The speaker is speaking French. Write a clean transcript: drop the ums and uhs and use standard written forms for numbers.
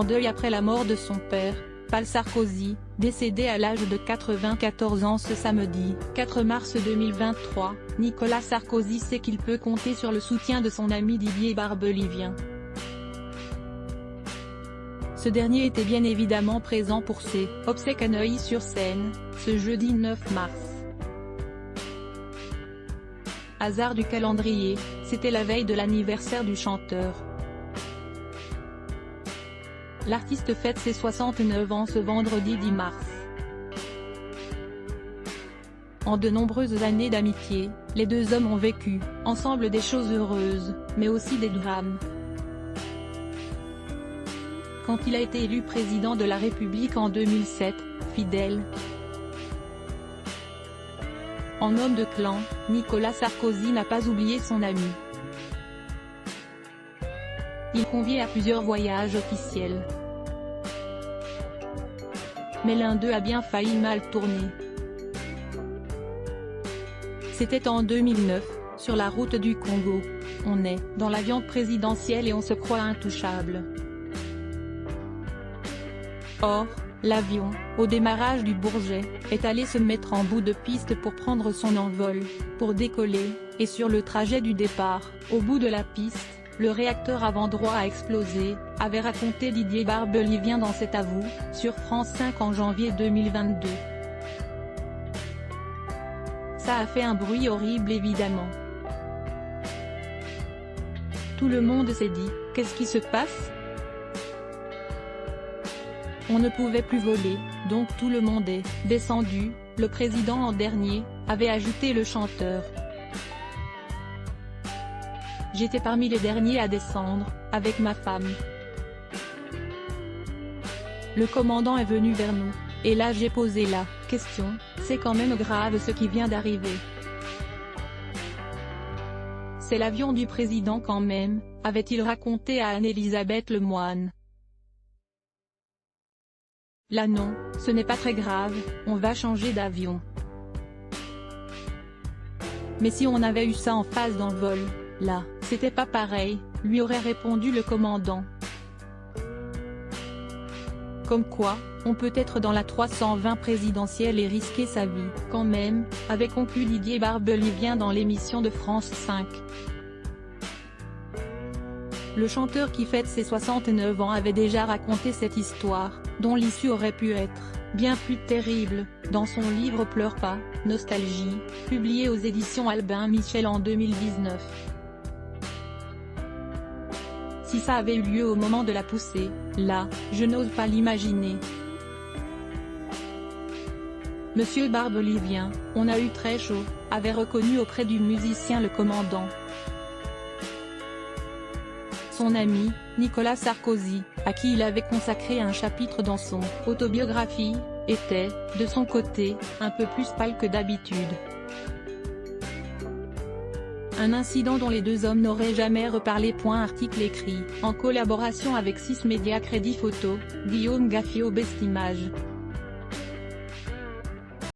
en deuil après la mort de son père, Paul Sarkozy, décédé à l'âge de 94 ans ce samedi, 4 mars 2023, Nicolas Sarkozy sait qu'il peut compter sur le soutien de son ami Didier Barbelivien. Ce dernier était bien évidemment présent pour ses obsèques à Neuilly-sur-Seine, ce jeudi 9 mars. Hasard du calendrier, c'était la veille de l'anniversaire du chanteur. L'artiste fête ses 69 ans ce vendredi 10 mars. En de nombreuses années d'amitié, les deux hommes ont vécu, ensemble des choses heureuses, mais aussi des drames. Quand il a été élu président de la République en 2007, fidèle en homme de clan, Nicolas Sarkozy n'a pas oublié son ami. Il conviait à plusieurs voyages officiels. Mais l'un d'eux a bien failli mal tourner. C'était en 2009, sur la route du Congo. On est dans l'avion présidentiel et on se croit intouchable. Or, l'avion, au démarrage du Bourget, est allé se mettre en bout de piste pour prendre son envol, pour décoller, et sur le trajet du départ, au bout de la piste, le réacteur avant droit a explosé, avait raconté Didier Barbelivien dans cet avou, sur France 5 en janvier 2022. Ça a fait un bruit horrible évidemment. Tout le monde s'est dit, qu'est-ce qui se passe ? On ne pouvait plus voler, donc tout le monde est descendu, le président en dernier, avait ajouté le chanteur. J'étais parmi les derniers à descendre, avec ma femme. Le commandant est venu vers nous, et là j'ai posé la question, c'est quand même grave ce qui vient d'arriver. C'est l'avion du président quand même, avait-il raconté à Anne-Elisabeth Lemoine. Là non, ce n'est pas très grave, on va changer d'avion. Mais si on avait eu ça en phase d'envol, là, c'était pas pareil, lui aurait répondu le commandant. Comme quoi, on peut être dans la 320 présidentielle et risquer sa vie, quand même, avait conclu Didier Barbelivien dans l'émission de France 5. Le chanteur qui fête ses 69 ans avait déjà raconté cette histoire, dont l'issue aurait pu être bien plus terrible, dans son livre Pleure pas, Nostalgie, publié aux éditions Albin Michel en 2019. Si ça avait eu lieu au moment de la poussée, là, je n'ose pas l'imaginer. Monsieur Barbelivien, on a eu très chaud, avait reconnu auprès du musicien le commandant. Son ami, Nicolas Sarkozy, à qui il avait consacré un chapitre dans son autobiographie, était, de son côté, un peu plus pâle que d'habitude. Un incident dont les deux hommes n'auraient jamais reparlé. Article écrit, en collaboration avec 6 médias Crédit Photo, Guillaume Gaffio Best Image.